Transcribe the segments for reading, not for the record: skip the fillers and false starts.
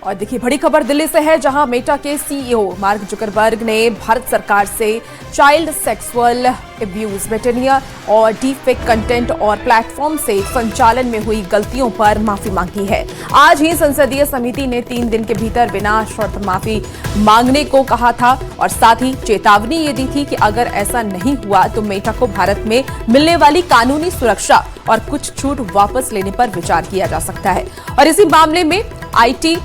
और देखिए बड़ी खबर दिल्ली से है, जहां मेटा के सीईओ मार्क जुकरबर्ग ने भारत सरकार से चाइल्ड सेक्सुअल अब्यूज, मेटेनिया और डीपफेक कंटेंट और प्लेटफॉर्म से संचालन में हुई गलतियों पर माफी मांगी है। आज ही संसदीय समिति ने 3 दिन के भीतर बिना शर्त माफी मांगने को कहा था और साथ ही चेतावनी ये दी थी कि अगर ऐसा नहीं हुआ तो मेटा को भारत में मिलने वाली कानूनी सुरक्षा और कुछ छूट वापस लेने पर विचार किया जा सकता है। और इसी मामले में आईटी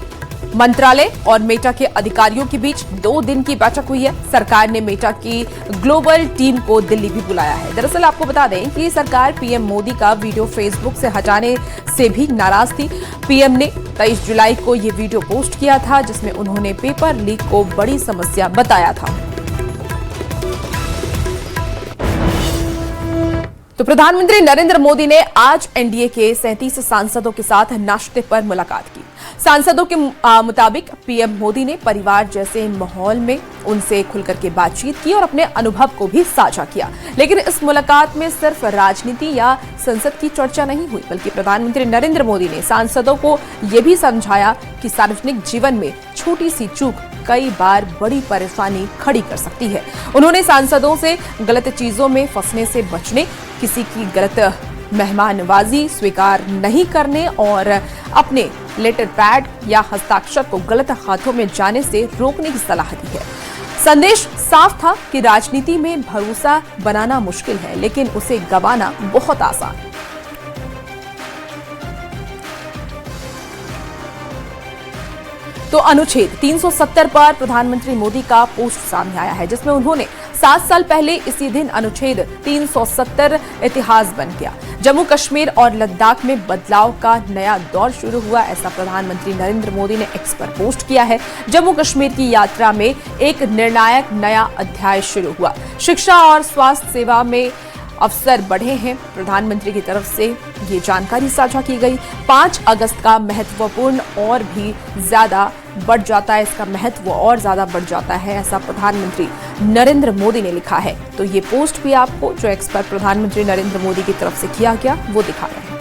मंत्रालय और मेटा के अधिकारियों के बीच 2 दिन की बैठक हुई है। सरकार ने मेटा की ग्लोबल टीम को दिल्ली भी बुलाया है। दरअसल आपको बता दें कि सरकार पीएम मोदी का वीडियो फेसबुक से हटाने से भी नाराज थी। पीएम ने 23 जुलाई को ये वीडियो पोस्ट किया था, जिसमें उन्होंने पेपर लीक को बड़ी समस्या बताया था। तो प्रधानमंत्री नरेंद्र मोदी ने आज एनडीए के 37 सांसदों के साथ नाश्ते पर मुलाकात की। सांसदों के मुताबिक पीएम मोदी ने परिवार जैसे माहौल में उनसे खुलकर के बातचीत की और अपने अनुभव को भी साझा किया। लेकिन इस मुलाकात में सिर्फ राजनीति या संसद की चर्चा नहीं हुई, बल्कि प्रधानमंत्री नरेंद्र मोदी ने सांसदों को यह भी समझाया कि सार्वजनिक जीवन में छोटी सी चूक कई बार बड़ी परेशानी खड़ी कर सकती है। उन्होंने सांसदों से गलत चीजों में फंसने से बचने, किसी की गलत मेहमानवाजी स्वीकार नहीं करने और अपने लेटर पैड या हस्ताक्षर को गलत हाथों में जाने से रोकने की सलाह दी है। संदेश साफ था कि राजनीति में भरोसा बनाना मुश्किल है, लेकिन उसे गंवाना बहुत आसान है। तो अनुच्छेद 370 पर प्रधानमंत्री मोदी का पोस्ट सामने आया है, जिसमें उन्होंने 7 साल पहले इसी दिन अनुच्छेद 370 इतिहास बन गया। जम्मू कश्मीर और लद्दाख में बदलाव का नया दौर शुरू हुआ, ऐसा प्रधानमंत्री नरेंद्र मोदी ने एक्स पर पोस्ट किया है। जम्मू कश्मीर की यात्रा में एक निर्णायक नया अध्याय शुरू हुआ। शिक्षा और स्वास्थ्य सेवा में अवसर बढ़े हैं। प्रधानमंत्री की तरफ से ये जानकारी साझा की गई। 5 अगस्त का महत्वपूर्ण और भी ज्यादा बढ़ जाता है, इसका महत्व और ज्यादा बढ़ जाता है, ऐसा प्रधानमंत्री नरेंद्र मोदी ने लिखा है। तो ये पोस्ट भी आपको जो एक्स पर प्रधानमंत्री नरेंद्र मोदी की तरफ से किया गया वो दिखा रहे हैं।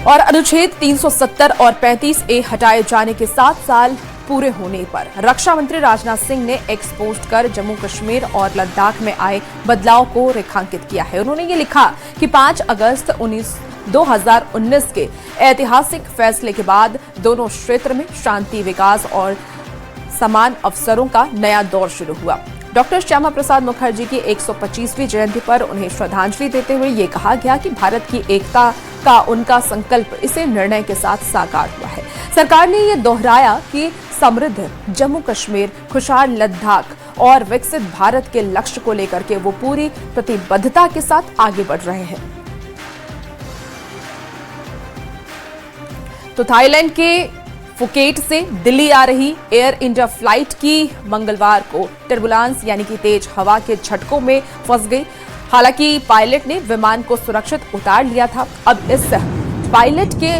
और अनुच्छेद 370 और 35A हटाए जाने के 7 साल पूरे होने पर रक्षा मंत्री राजनाथ सिंह ने एक्स पोस्ट कर जम्मू कश्मीर और लद्दाख में आए बदलाव को रेखांकित किया है। उन्होंने ये लिखा कि 5 अगस्त 2019 के ऐतिहासिक फैसले के बाद दोनों क्षेत्र में शांति, विकास और समान अवसरों का नया दौर शुरू हुआ। डॉक्टर श्यामा प्रसाद मुखर्जी की 125वीं जयंती पर उन्हें श्रद्धांजलि देते हुए ये कहा गया कि भारत की एकता का उनका संकल्प इसे निर्णय के साथ साकार हुआ है। सरकार ने यह दोहराया कि समृद्ध जम्मू कश्मीर, खुशहाल लद्दाख और विकसित भारत के लक्ष्य को लेकर के वो पूरी प्रतिबद्धता के साथ आगे बढ़ रहे हैं। तो थाईलैंड के फुकेट से दिल्ली आ रही एयर इंडिया फ्लाइट की मंगलवार को टर्बुलेंस यानी कि तेज हवा के झटकों में फंस गई। हालांकि पायलट ने विमान को सुरक्षित उतार लिया था। अब इस पायलट के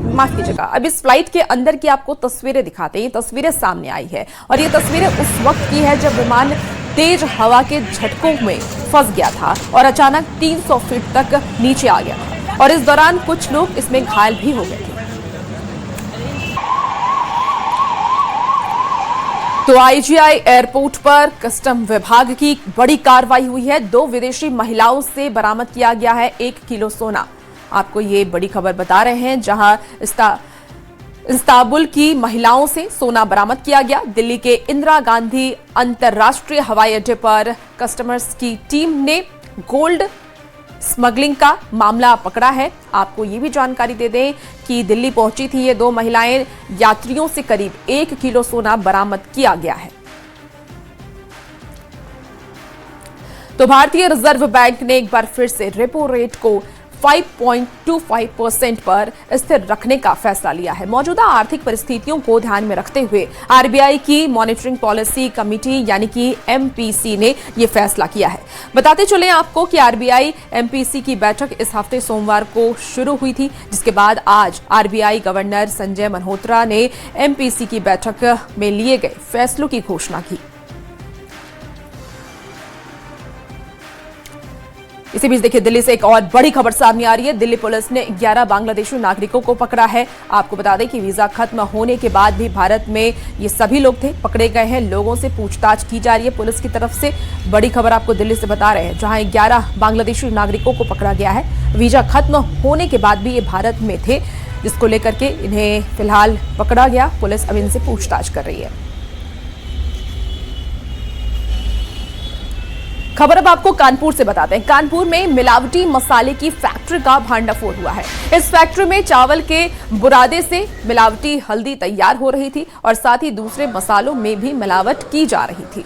माफ कीजिएगा, अब इस फ्लाइट के अंदर की आपको तस्वीरें दिखाते हैं। ये तस्वीरें सामने आई है और ये तस्वीरें उस वक्त की है जब विमान तेज हवा के झटकों में फंस गया था और अचानक 300 फीट तक नीचे आ गया था और इस दौरान कुछ लोग इसमें घायल भी हो गए थे। तो आईजीआई एयरपोर्ट पर कस्टम विभाग की बड़ी कार्रवाई हुई है। 2 विदेशी महिलाओं से बरामद किया गया है 1 किलो सोना। आपको ये बड़ी खबर बता रहे हैं, जहां इस्तांबुल की महिलाओं से सोना बरामद किया गया। दिल्ली के इंदिरा गांधी अंतर्राष्ट्रीय हवाई अड्डे पर कस्टमर्स की टीम ने गोल्ड स्मगलिंग का मामला पकड़ा है। आपको ये भी जानकारी दे दें कि दिल्ली पहुंची थी ये 2 महिलाएं, यात्रियों से करीब 1 किलो सोना बरामद किया गया है। तो भारतीय रिजर्व बैंक ने एक बार फिर से रेपो रेट को 5.25% पर स्थिर रखने का फैसला लिया है। मौजूदा आर्थिक परिस्थितियों को ध्यान में रखते हुए आरबीआई की मॉनिटरिंग पॉलिसी कमेटी यानी कि एमपीसी ने यह फैसला किया है। बताते चले आपको कि आरबीआई एमपीसी की बैठक इस हफ्ते सोमवार को शुरू हुई थी, जिसके बाद आज आरबीआई गवर्नर संजय मल्होत्रा ने एमपीसी की बैठक में लिए गए फैसलों की घोषणा की। इसी बीच देखिए दिल्ली से एक और बड़ी खबर सामने आ रही है। दिल्ली पुलिस ने 11 बांग्लादेशी नागरिकों को पकड़ा है। आपको बता दें कि वीजा खत्म होने के बाद भी भारत में ये सभी लोग थे, पकड़े गए हैं। लोगों से पूछताछ की जा रही है पुलिस की तरफ से। बड़ी खबर आपको दिल्ली से बता रहे हैं, जहां 11 बांग्लादेशी नागरिकों को पकड़ा गया है। वीजा खत्म होने के बाद भी ये भारत में थे, जिसको लेकर के इन्हें फिलहाल पकड़ा गया। पुलिस अब इनसे पूछताछ कर रही है। खबर अब आपको कानपुर से बताते हैं। कानपुर में मिलावटी मसाले की फैक्ट्री का भांडाफोड़ हुआ है। इस फैक्ट्री में चावल के बुरादे से मिलावटी हल्दी तैयार हो रही थी और साथ ही दूसरे मसालों में भी मिलावट की जा रही थी।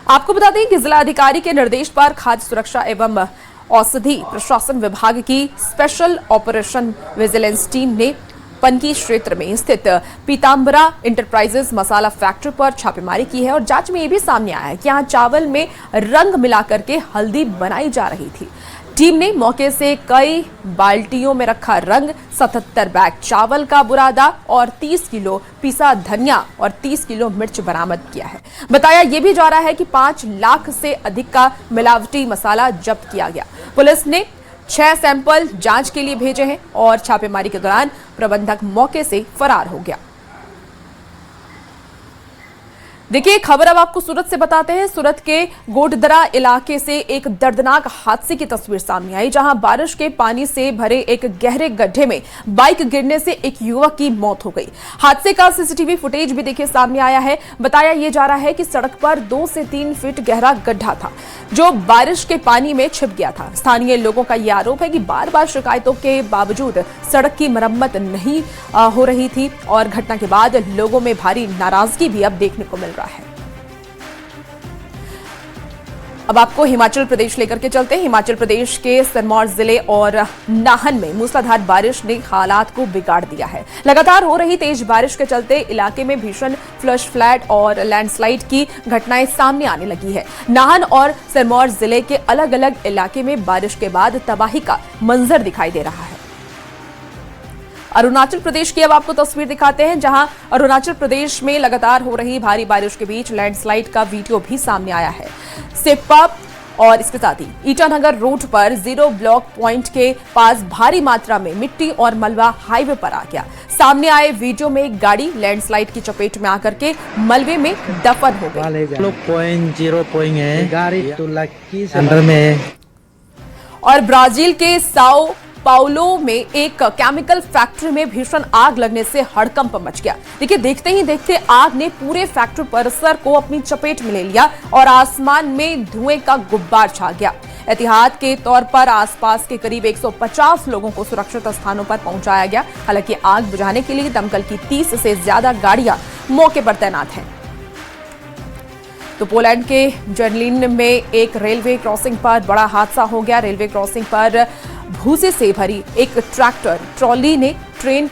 आपको बता दें कि जिलाधिकारी के निर्देश पर खाद्य सुरक्षा एवं औषधि प्रशासन विभाग की स्पेशल ऑपरेशन विजिलेंस टीम ने पनकी क्षेत्र में स्थित पीतांबरा इंटरप्राइजेस मसाला फैक्ट्री पर छापेमारी की है और जांच में यह भी सामने आया है कि यहां चावल में रंग मिलाकर के हल्दी बनाई जा रही थी। टीम ने मौके से कई बाल्टियों में रखा रंग, 77 बैग चावल का बुरादा और 30 किलो पिसा धनिया और 30 किलो मिर्च बरामद किया है। बताया यह भी जा रहा है कि 5 लाख से अधिक का मिलावटी मसाला जब्त किया गया। पुलिस ने 6 सैंपल जांच के लिए भेजे हैं और छापेमारी के दौरान प्रबंधक मौके से फरार हो गया। देखिए खबर अब आपको सूरत से बताते हैं। सूरत के गोडदरा इलाके से एक दर्दनाक हादसे की तस्वीर सामने आई, जहां बारिश के पानी से भरे एक गहरे गड्ढे में बाइक गिरने से एक युवक की मौत हो गई। हादसे का सीसीटीवी फुटेज भी देखिए सामने आया है। बताया यह जा रहा है कि सड़क पर 2 से 3 फीट गहरा गड्ढा था जो बारिश के पानी में छिप गया था। स्थानीय लोगों का यह आरोप है कि बार बार शिकायतों के बावजूद सड़क की मरम्मत नहीं हो रही थी और घटना के बाद लोगों में भारी नाराजगी भी अब देखने को मिल रहा है। अब आपको हिमाचल प्रदेश लेकर के चलते हैं। हिमाचल प्रदेश के सिरमौर जिले और नाहन में मूसलाधार बारिश ने हालात को बिगाड़ दिया है। लगातार हो रही तेज बारिश के चलते इलाके में भीषण फ्लश फ्लड और लैंडस्लाइड की घटनाएं सामने आने लगी है। नाहन और सिरमौर जिले के अलग अलग इलाके में बारिश के बाद तबाही का मंजर दिखाई दे रहा है। अरुणाचल प्रदेश की अब आपको तस्वीर दिखाते हैं, जहां अरुणाचल प्रदेश में लगातार हो रही भारी बारिश के बीच लैंडस्लाइड का वीडियो भी सामने आया है। सेप्पा और इसके साथ ही ईटानगर रोड पर 0 ब्लॉक पॉइंट के पास भारी मात्रा में मिट्टी और मलबा हाईवे पर आ गया। सामने आए वीडियो में एक गाड़ी लैंडस्लाइड की चपेट में आकर के मलबे में दफन हो गई। गाड़ी तो लकी अंदर में। और ब्राजील के साओ पाउलो में एक केमिकल फैक्ट्री में भीषण आग लगने से हड़कंप मच गया। देखिए देखते ही देखते आग ने पूरे फैक्ट्री परिसर को अपनी चपेट में ले लिया और आसमान में धुएं का गुब्बार छा गया। एहतियात के तौर पर आसपास के करीब 150 लोगों को सुरक्षित स्थानों पर पहुंचाया गया। हालांकि आग बुझाने के लिए दमकल की 30 से ज्यादा गाड़ियां मौके पर तैनात हैं। तो पोलैंड के जर्लिन में एक रेलवे क्रॉसिंग पर बड़ा हादसा हो गया। रेलवे क्रॉसिंग पर भूसे से भरी एक ट्रैक्टर ट्रॉली ने ट्रेन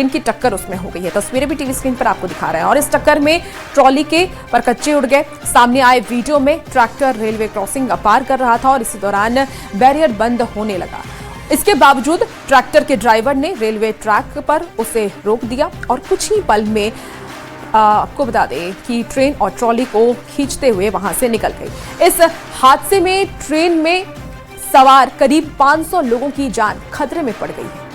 की टक्कर उसमें हो गई है। तस्वीरें भी टीवी स्क्रीन पर आपको दिखा रहे हैं। और इस टक्कर में ट्रॉली के परकच्चे उड़ गए। सामने आए वीडियो में ट्रैक्टर रेलवे क्रॉसिंग पार कर रहा था और इसी दौरान बैरियर बंद होने लगा। इसके बावजूद ट्रैक्टर के ड्राइवर ने रेलवे ट्रैक पर उसे रोक दिया और कुछ ही पल में आपको बता दें कि ट्रेन और ट्रॉली को खींचते हुए वहां से निकल गई। इस हादसे में ट्रेन में सवार करीब 500 लोगों की जान खतरे में पड़ गई है।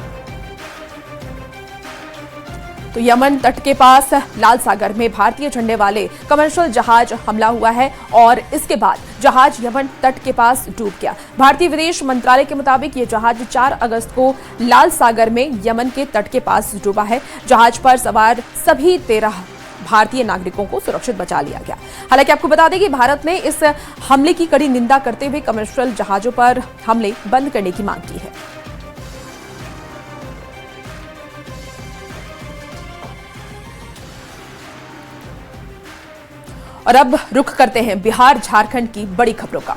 तो यमन तट के पास लाल सागर में भारतीय झंडे वाले कमर्शियल जहाज हमला हुआ है और इसके बाद जहाज यमन तट के पास डूब गया। भारतीय विदेश मंत्रालय के मुताबिक यह जहाज 4 अगस्त को लाल सागर में यमन के तट के पास डूबा है। जहाज पर सवार सभी 13 भारतीय नागरिकों को सुरक्षित बचा लिया गया। हालांकि आपको बता दें कि भारत ने इस हमले की कड़ी निंदा करते हुए कमर्शियल जहाजों पर हमले बंद करने की मांग की है। और अब रुख करते हैं बिहार झारखंड की बड़ी खबरों का।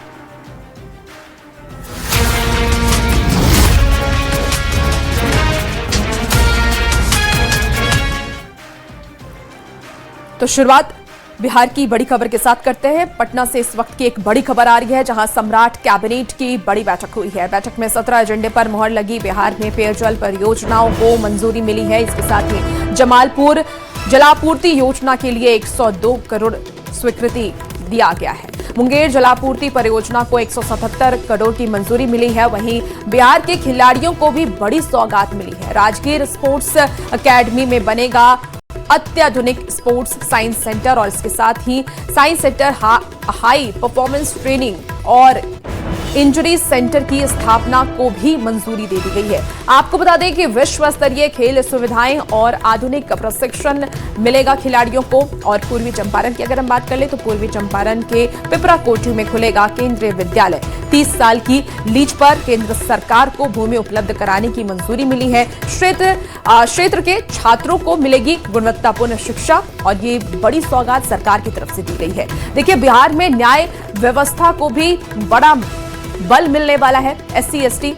तो शुरुआत बिहार की बड़ी खबर के साथ करते हैं। पटना से इस वक्त की एक बड़ी खबर आ रही है, जहां सम्राट कैबिनेट की बड़ी बैठक हुई है। बैठक में 17 एजेंडे पर मुहर लगी। बिहार में पेयजल परियोजनाओं को मंजूरी मिली है। इसके साथ ही जमालपुर जलापूर्ति योजना के लिए 102 करोड़ स्वीकृति दिया गया है। मुंगेर जलापूर्ति परियोजना को 177 करोड़ की मंजूरी मिली है। वहीं बिहार के खिलाड़ियों को भी बड़ी सौगात मिली है। राजगीर स्पोर्ट्स एकेडमी में बनेगा अत्याधुनिक स्पोर्ट्स साइंस सेंटर और इसके साथ ही science centre high performance training और इंजरी सेंटर की स्थापना को भी मंजूरी दे दी गई है। आपको बता दें कि विश्व स्तरीय खेल सुविधाएं और आधुनिक प्रशिक्षण मिलेगा खिलाड़ियों को। और पूर्वी चंपारण की अगर हम बात कर ले तो पूर्वी चंपारण के पिपरा कोठी में खुलेगा केंद्रीय विद्यालय। 30 साल की लीज पर केंद्र सरकार को भूमि उपलब्ध कराने की मंजूरी मिली है। क्षेत्र के छात्रों को मिलेगी गुणवत्तापूर्ण शिक्षा और ये बड़ी सौगात सरकार की तरफ से दी गई है। देखिए, बिहार में न्याय व्यवस्था को भी बड़ा बल मिलने वाला है। SC/ST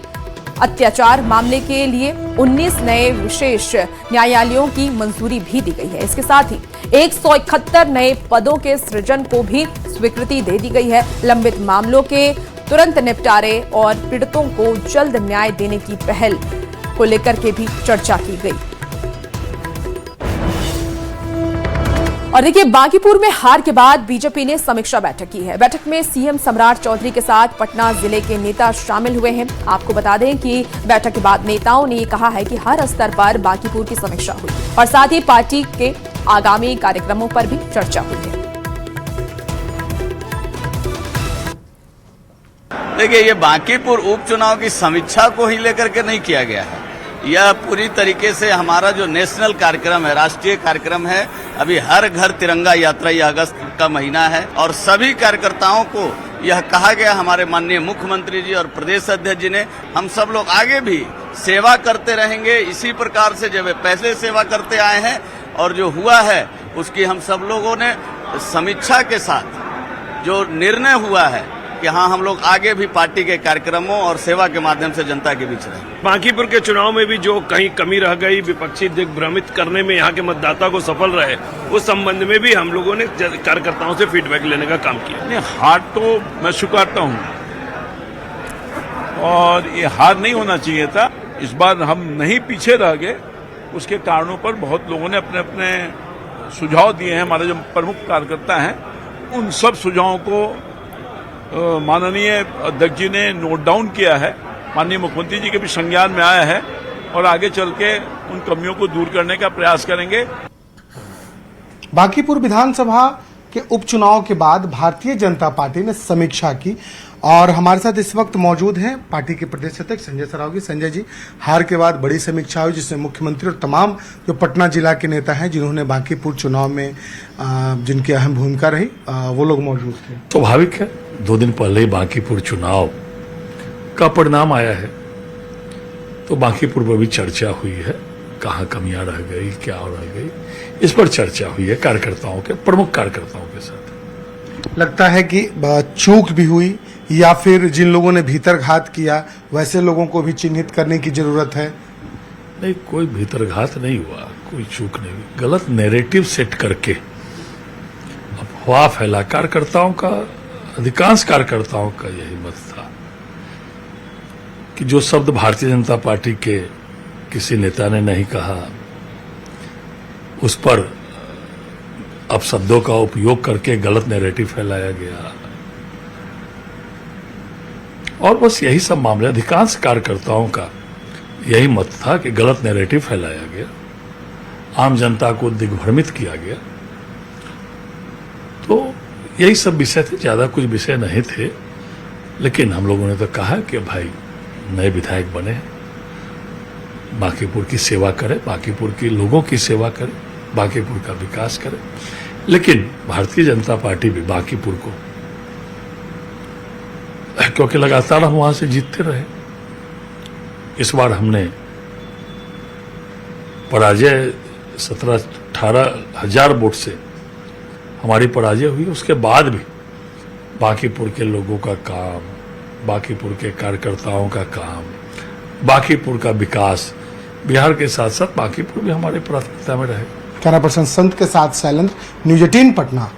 अत्याचार मामले के लिए 19 नए विशेष न्यायालयों की मंजूरी भी दी गई है। इसके साथ ही 171 नए पदों के सृजन को भी स्वीकृति दे दी गई है। लंबित मामलों के तुरंत निपटारे और पीड़ितों को जल्द न्याय देने की पहल को लेकर के भी चर्चा की गई। और देखिए, बांकीपुर में हार के बाद बीजेपी ने समीक्षा बैठक की है। बैठक में सीएम सम्राट चौधरी के साथ पटना जिले के नेता शामिल हुए हैं। आपको बता दें कि बैठक के बाद नेताओं ने कहा है कि हर स्तर पर बांकीपुर की समीक्षा हुई और साथ ही पार्टी के आगामी कार्यक्रमों पर भी चर्चा हुई है। देखिए, ये बांकीपुर उपचुनाव की समीक्षा को ही लेकर के नहीं किया गया है। यह पूरी तरीके से हमारा जो नेशनल कार्यक्रम है, राष्ट्रीय कार्यक्रम है। अभी हर घर तिरंगा यात्रा ये अगस्त का महीना है और सभी कार्यकर्ताओं को यह कहा गया, हमारे माननीय मुख्यमंत्री जी और प्रदेश अध्यक्ष जी ने, हम सब लोग आगे भी सेवा करते रहेंगे। इसी प्रकार से जब पहले सेवा करते आए हैं और जो हुआ है उसकी हम सब लोगों ने समीक्षा के साथ जो निर्णय हुआ है कि हाँ, हम लोग आगे भी पार्टी के कार्यक्रमों और सेवा के माध्यम से जनता के बीच रहें। बांकीपुर के चुनाव में भी जो कहीं कमी रह गई, विपक्षी दिग्भ्रमित करने में यहाँ के मतदाता को सफल रहे, उस संबंध में भी हम लोगों ने कार्यकर्ताओं से फीडबैक लेने का काम किया। नहीं, हार तो मैं स्वीकारता हूँ और ये हार नहीं होना चाहिए था। इस बार हम नहीं पीछे रह गए। उसके कारणों पर बहुत लोगों ने अपने अपने सुझाव दिए हैं। हमारे जो प्रमुख कार्यकर्ता हैं उन सब सुझावों को माननीय अध्यक्ष जी ने नोट डाउन किया है। माननीय मुख्यमंत्री जी के भी संज्ञान में आया है और आगे चल के उन कमियों को दूर करने का प्रयास करेंगे। बांकीपुर विधानसभा के उपचुनाव के बाद भारतीय जनता पार्टी ने समीक्षा की और हमारे साथ इस वक्त मौजूद हैं पार्टी के प्रदेश अध्यक्ष संजय सरावगी। संजय जी, हार के बाद बड़ी समीक्षा हुई जिसमें मुख्यमंत्री और तमाम जो पटना जिला के नेता हैं जिन्होंने बांकीपुर चुनाव में जिनकी अहम भूमिका रही, वो लोग मौजूद थे। स्वाभाविक है, 2 दिन पहले ही बांकीपुर चुनाव का परिणाम आया है तो बांकीपुर पर भी चर्चा हुई है। कहाँ कमियां रह गई, क्या रह गई, इस पर चर्चा हुई है कार्यकर्ताओं के, प्रमुख कार्यकर्ताओं के साथ। लगता है कि चूक भी हुई या फिर जिन लोगों ने भीतरघात किया वैसे लोगों को भी चिन्हित करने की जरूरत है। नहीं, कोई भीतरघात नहीं हुआ, कोई चूक नहीं हुई। गलत नैरेटिव सेट करके अफवाह फैला। कार्यकर्ताओं का, अधिकांश कार्यकर्ताओं का यही मत था कि जो शब्द भारतीय जनता पार्टी के किसी नेता ने नहीं कहा उस पर अपशब्दों का उपयोग करके गलत नैरेटिव फैलाया गया। और बस यही सब मामले, अधिकांश कार्यकर्ताओं का यही मत था कि गलत नैरेटिव फैलाया गया, आम जनता को दिग्भ्रमित किया गया। तो यही सब विषय थे, ज्यादा कुछ विषय नहीं थे। लेकिन हम लोगों ने तो कहा कि भाई नए विधायक बने हैं, बांकीपुर की सेवा करें, बांकीपुर के लोगों की सेवा करें, बांकीपुर का विकास करें। लेकिन भारतीय जनता पार्टी भी बांकीपुर को, क्योंकि लगातार हम वहां से जीतते रहे, इस बार हमने पराजय 17-18 हजार वोट से हमारी पराजय हुई। उसके बाद भी बांकीपुर के लोगों का काम, बांकीपुर के कार्यकर्ताओं का काम, बांकीपुर का विकास, बिहार के साथ साथ बांकीपुर भी हमारी प्राथमिकता में रहे। कैमरा पर्सन संत के साथ शैलेंद्र, न्यूज 18 पटना।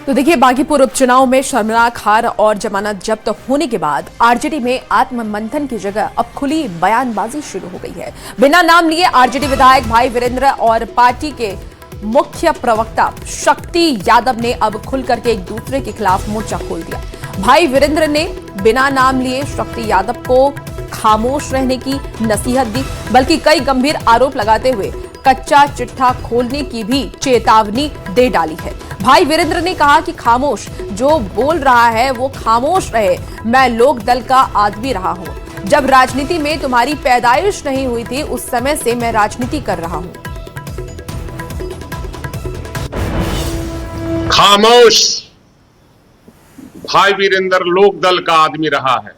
तो देखिए, बांकीपुर उपचुनाव में शर्मनाक हार और जमानत जब्त होने के बाद आरजेडी में आत्ममंथन की जगह अब खुली बयानबाजी शुरू हो गई है। बिना नाम लिए आरजेडी विधायक भाई वीरेंद्र और पार्टी के मुख्य प्रवक्ता शक्ति यादव ने अब खुल करके एक दूसरे के खिलाफ मोर्चा खोल दिया। भाई वीरेंद्र ने बिना नाम लिए शक्ति यादव को खामोश रहने की नसीहत दी, बल्कि कई गंभीर आरोप लगाते हुए कच्चा चिट्ठा खोलने की भी चेतावनी दे डाली है। भाई वीरेंद्र ने कहा कि खामोश, जो बोल रहा है वो खामोश रहे। मैं लोक दल का आदमी रहा हूं। जब राजनीति में तुम्हारी पैदाइश नहीं हुई थी उस समय से मैं राजनीति कर रहा हूं। खामोश, भाई वीरेंद्र लोक दल का आदमी रहा है।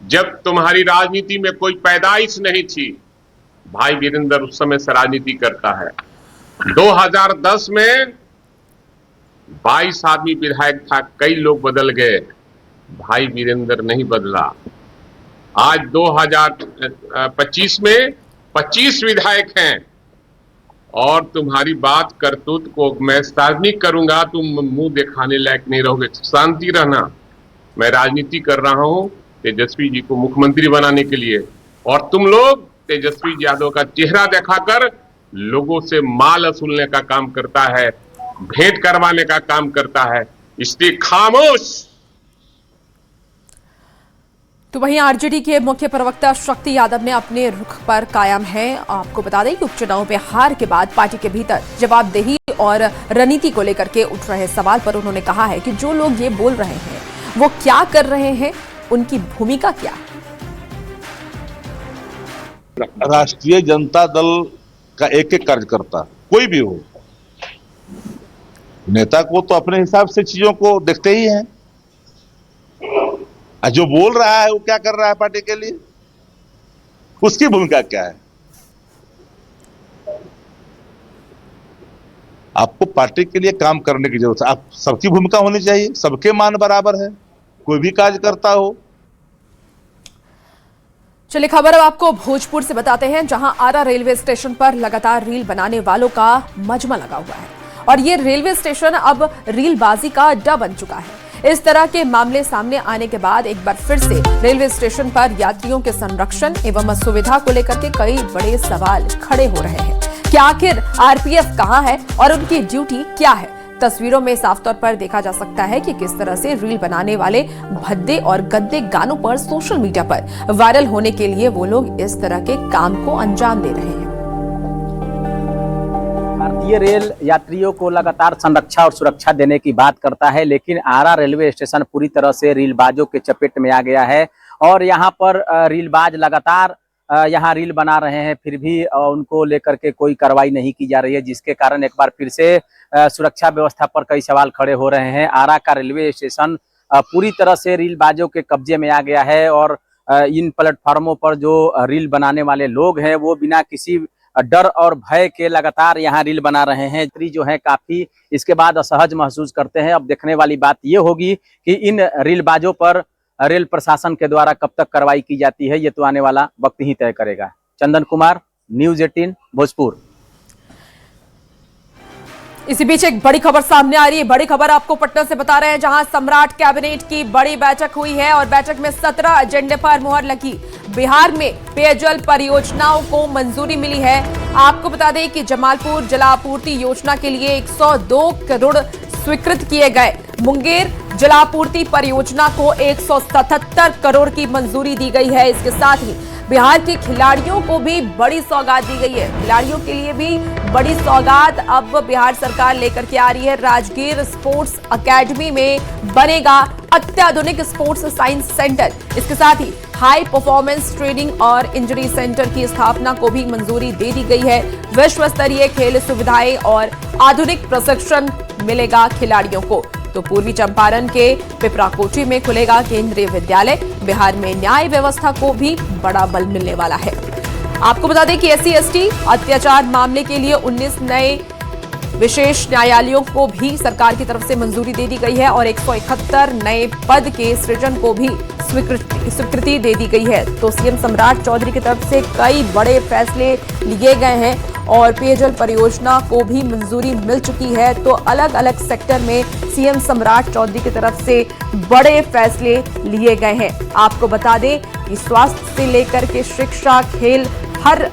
जब तुम्हारी राजनीति में कोई पैदाइश नहीं थी, भाई वीरेंद्र उस समय से राजनीति करता है। 2010 में 22 आदमी विधायक था, कई लोग बदल गए, भाई वीरेंद्र नहीं बदला। आज 2025 में 25 विधायक हैं और तुम्हारी बात करतूत को मैं सार्वजनिक करूंगा, तुम मुंह दिखाने लायक नहीं रहोगे। शांति रहना। मैं राजनीति कर रहा हूं तेजस्वी जी को मुख्यमंत्री बनाने के लिए, और तुम लोग तेजस्वी यादव का चेहरा दिखाकर लोगों से माल वसूलने का काम करता है, भेंट करवाने का काम करता है, इसलिए खामोश। तो वहीं आरजेडी के मुख्य प्रवक्ता शक्ति यादव ने अपने रुख पर कायम है। आपको बता दें कि उपचुनाव में हार के बाद पार्टी के भीतर जवाबदेही और रणनीति को लेकर के उठ रहे सवाल पर उन्होंने कहा है कि जो लोग ये बोल रहे हैं वो क्या कर रहे हैं, उनकी भूमिका क्या है। राष्ट्रीय जनता दल का एक एक कार्यकर्ता कोई भी हो, नेता को तो अपने हिसाब से चीजों को देखते ही हैं। जो बोल रहा है वो क्या कर रहा है पार्टी के लिए, उसकी भूमिका क्या है। आपको पार्टी के लिए काम करने की जरूरत है। आप सबकी भूमिका होनी चाहिए, सबके मान बराबर है, कोई भी कार्य करता हो। चलिए खबर अब आपको भोजपुर से बताते हैं, जहां आरा रेलवे स्टेशन पर लगातार रील बनाने वालों का मजमा लगा हुआ है और ये रेलवे स्टेशन अब रीलबाजी का अड्डा बन चुका है। इस तरह के मामले सामने आने के बाद एक बार फिर से रेलवे स्टेशन पर यात्रियों के संरक्षण एवं सुविधा को लेकर के कई बड़े सवाल खड़े हो रहे हैं कि आखिर आरपीएफ कहां है और उनकी ड्यूटी क्या है। तस्वीरों में साफ तौर पर देखा जा सकता है कि किस तरह से रील बनाने वाले भद्दे और गद्दे गानों पर सोशल मीडिया पर वायरल होने के लिए वो लोग इस तरह के काम को अंजाम दे रहे हैं। भारतीय रेल यात्रियों को लगातार संरक्षा और सुरक्षा देने की बात करता है, लेकिन आरा रेलवे स्टेशन पूरी तरह से रीलबाजों के चपेट में आ गया है और यहाँ पर रीलबाज लगातार यहाँ रील बना रहे हैं, फिर भी उनको लेकर के कोई कार्रवाई नहीं की जा रही है, जिसके कारण एक बार फिर से सुरक्षा व्यवस्था पर कई सवाल खड़े हो रहे हैं। आरा का रेलवे स्टेशन पूरी तरह से रीलबाजों के कब्जे में आ गया है और इन प्लेटफार्मों पर जो रील बनाने वाले लोग हैं वो बिना किसी डर और भय के लगातार यहाँ रील बना रहे हैं। यात्री जो है काफी इसके बाद असहज महसूस करते हैं। अब देखने वाली बात ये होगी कि इन रीलबाजों पर रेल प्रशासन के द्वारा कब तक कार्रवाई की जाती है, ये तो आने वाला वक्त ही तय करेगा। चंदन कुमार, न्यूज़ 18 भोजपुर। इसी बीच एक बड़ी खबर सामने आ रही है। बड़ी खबर आपको पटना से बता रहे हैं, जहां सम्राट कैबिनेट की बड़ी बैठक हुई है और बैठक में 17 एजेंडे पर मुहर लगी। बिहार में पेयजल परियोजनाओं को मंजूरी मिली है। आपको बता दें कि जमालपुर जलापूर्ति योजना के लिए 102 करोड़ स्वीकृत किए गए। मुंगेर जलापूर्ति परियोजना को 177 करोड़ की मंजूरी दी गई है। इसके साथ ही बिहार के खिलाड़ियों को भी बड़ी सौगात दी गई है। खिलाड़ियों के लिए भी बड़ी सौगात अब बिहार सरकार लेकर के आ रही है। राजगीर स्पोर्ट्स एकेडमी में बनेगा अत्याधुनिक स्पोर्ट्स साइंस सेंटर। इसके साथ ही हाई परफॉर्मेंस ट्रेनिंग और इंजरी सेंटर की स्थापना को भी मंजूरी दे दी गई है। विश्व स्तरीय खेल सुविधाएं और आधुनिक प्रशिक्षण मिलेगा खिलाड़ियों को। तो पूर्वी चंपारण के पिपराकोठी में खुलेगा केंद्रीय विद्यालय। बिहार में न्याय व्यवस्था को भी बड़ा बल मिलने वाला है। आपको बता दें कि SC/ST अत्याचार मामले के लिए 19 नए विशेष न्यायालयों को भी सरकार की तरफ से मंजूरी दे दी गई है और 171 नए पद के सृजन को भी स्वीकृति दे दी गई है। तो सीएम सम्राट चौधरी की तरफ से कई बड़े फैसले लिए गए हैं और पेयजल परियोजना को भी मंजूरी मिल चुकी है। तो अलग अलग सेक्टर में सीएम सम्राट चौधरी की तरफ से बड़े फैसले लिए गए हैं। आपको बता दें कि स्वास्थ्य से लेकर के शिक्षा, खेल, हर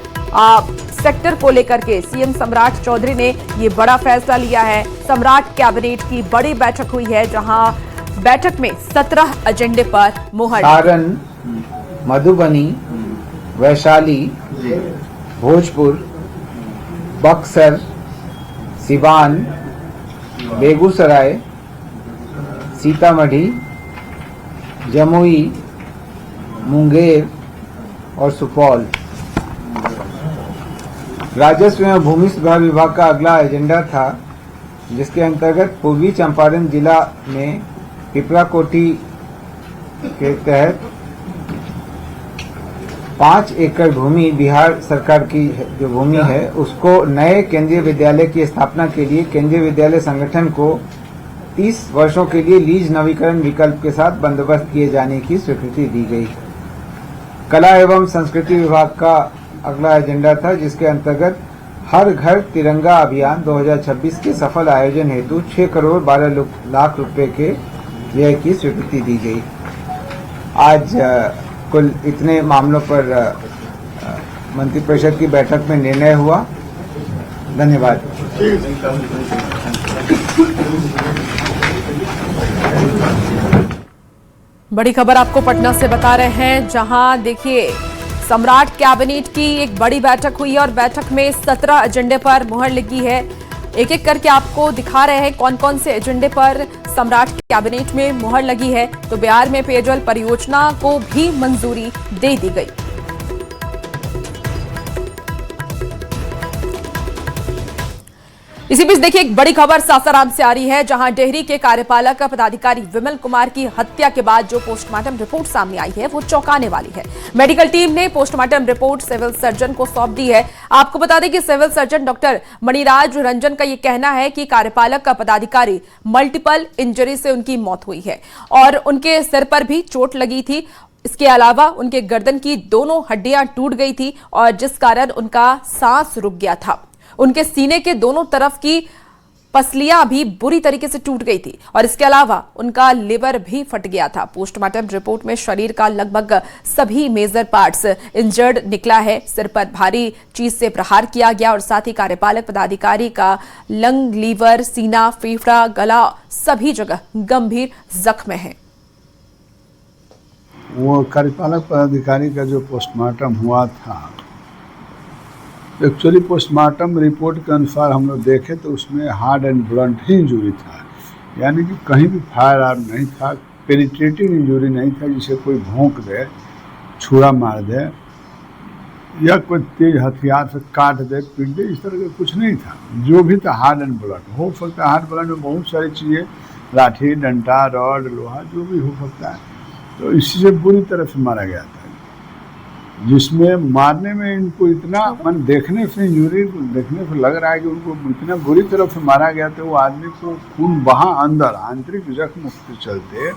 सेक्टर को लेकर के सीएम सम्राट चौधरी ने ये बड़ा फैसला लिया है। सम्राट कैबिनेट की बड़ी बैठक हुई है, जहां बैठक में 17 एजेंडे पर मुहर। सारण, मधुबनी, वैशाली, भोजपुर, बक्सर, सिवान, बेगूसराय, सीतामढ़ी, जमुई, मुंगेर और सुपौल। राजस्व एवं भूमि सुधार विभाग का अगला एजेंडा था, जिसके अंतर्गत पूर्वी चंपारण जिला में पिपराकोठी के तहत 5 एकड़ भूमि बिहार सरकार की जो भूमि है, उसको नए केंद्रीय विद्यालय की स्थापना के लिए केंद्रीय विद्यालय संगठन को 30 वर्षों के लिए लीज नवीकरण विकल्प के साथ बंदोबस्त किए जाने की स्वीकृति दी गई। कला एवं संस्कृति विभाग का अगला एजेंडा था, जिसके अंतर्गत हर घर तिरंगा अभियान 2026 के सफल आयोजन हेतु 6 करोड़ 12 लाख रुपए के व्यय की स्वीकृति दी गई। आज कुल इतने मामलों पर मंत्रिपरिषद की बैठक में निर्णय हुआ। धन्यवाद। बड़ी खबर आपको पटना से बता रहे हैं, जहां देखिए सम्राट कैबिनेट की एक बड़ी बैठक हुई है और बैठक में 17 एजेंडे पर मुहर लगी है। एक एक करके आपको दिखा रहे हैं कौन कौन से एजेंडे पर सम्राट कैबिनेट में मुहर लगी है। तो बिहार में पेयजल परियोजना को भी मंजूरी दे दी गई। इसी बीच देखिए एक बड़ी खबर सासाराम से आ रही है, जहां डेहरी के कार्यपालक पदाधिकारी विमल कुमार की हत्या के बाद जो पोस्टमार्टम रिपोर्ट सामने आई है वो चौंकाने वाली है। मेडिकल टीम ने पोस्टमार्टम रिपोर्ट सिविल सर्जन को सौंप दी है। आपको बता दें कि civil surgeon doctor Maniraj Ranjan का ये कहना है कि कार्यपालक का पदाधिकारी मल्टीपल इंजरी से उनकी मौत हुई है और उनके सिर पर भी चोट लगी थी। इसके अलावा उनके गर्दन की दोनों हड्डियां टूट गई थी और जिस कारण उनका सांस रुक गया था। उनके सीने के दोनों तरफ की पसलियां भी बुरी तरीके से टूट गई थी और इसके अलावा उनका लिवर भी फट गया था। पोस्टमार्टम रिपोर्ट में शरीर का लगभग सभी मेजर पार्ट्स इंजर्ड निकला है। सिर पर भारी चीज से प्रहार किया गया और साथ ही कार्यपालक पदाधिकारी का लंग, लीवर, सीना, फेफड़ा, गला सभी जगह गंभीर जख्म है। वो कार्यपालक पदाधिकारी का जो पोस्टमार्टम हुआ था, एक्चुअली पोस्टमार्टम रिपोर्ट के अनुसार हम लोग देखें तो उसमें hard and blunt he injury था, यानी कि कहीं भी फायर आर्म नहीं था, पेनिट्रेटिंग इंजरी नहीं था जिसे कोई भोंक दे, छुरा मार दे या कोई तेज हथियार से काट दे, पीट दे, इस तरह का कुछ नहीं था। जो भी था हार्ड एंड ब्लंट हो सकता है। हार्ड ब्लंट में बहुत सारी चीज़ें, लाठी, डंडा, रॉड, लोहा, जो भी हो सकता है। तो इसी से बुरी तरह से मारा गया था, जिसमें मारने में इनको इतना मन देखने से इंजरी देखने से लग रहा है कि उनको इतना बुरी तरह से मारा गया था। वो आदमी को खून बहा अंदर, आंतरिक जख्म के चलते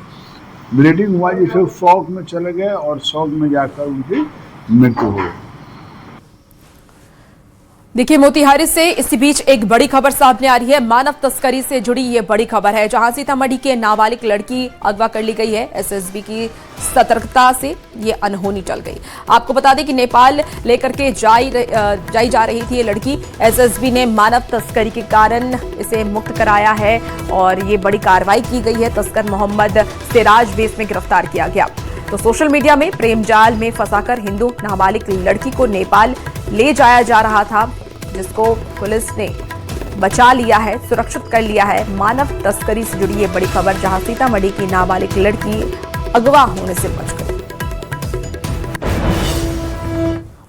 ब्लीडिंग हुआ, जिसे शॉक में चले गए और शॉक में जाकर उनकी मृत्यु हो गई। देखिए मोतिहारी से इसी बीच एक बड़ी खबर सामने आ रही है। मानव तस्करी से जुड़ी ये बड़ी खबर है, जहां सीतामढ़ी के नाबालिग लड़की अगवा कर ली गई है। एसएसबी की सतर्कता से ये अनहोनी टल गई। आपको बता दें कि नेपाल लेकर के जाई जा रही थी ये लड़की। एसएसबी ने मानव तस्करी के कारण इसे मुक्त कराया है और ये बड़ी कार्रवाई की गई है। तस्कर मोहम्मद सिराज बेस में गिरफ्तार किया गया। तो सोशल मीडिया में प्रेम जाल में फंसाकर हिंदू नाबालिग लड़की को नेपाल ले जाया जा रहा था, जिसको पुलिस ने बचा लिया है, सुरक्षित कर लिया है। मानव तस्करी से जुड़ी ये बड़ी खबर, जहां सीतामढ़ी की नाबालिग लड़की अगवा होने से बच गई।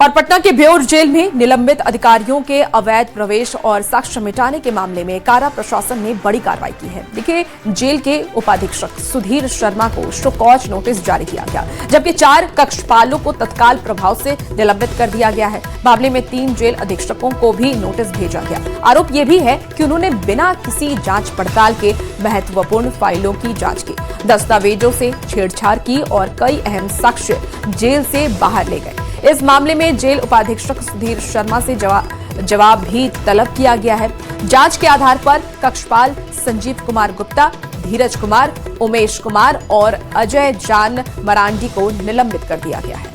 और पटना के बेउर जेल में निलंबित अधिकारियों के अवैध प्रवेश और साक्ष्य मिटाने के मामले में कारा प्रशासन ने बड़ी कार्रवाई की है। देखिए जेल के उपाधीक्षक सुधीर शर्मा को शो कॉज नोटिस जारी किया गया, जबकि 4 कक्षपालों को तत्काल प्रभाव से निलंबित कर दिया गया है। मामले में 3 जेल अधीक्षकों को भी नोटिस भेजा गया। आरोप यह भी है कि उन्होंने बिना किसी जांच पड़ताल के महत्वपूर्ण फाइलों की जांच की, दस्तावेजों से छेड़छाड़ की और कई अहम साक्ष्य जेल से बाहर ले गए। इस मामले में जेल उपाधीक्षक सुधीर शर्मा से जवाब भी तलब किया गया है। जांच के आधार पर कक्षपाल संजीव कुमार गुप्ता, धीरज कुमार, उमेश कुमार और अजय जान मरांडी को निलंबित कर दिया गया है।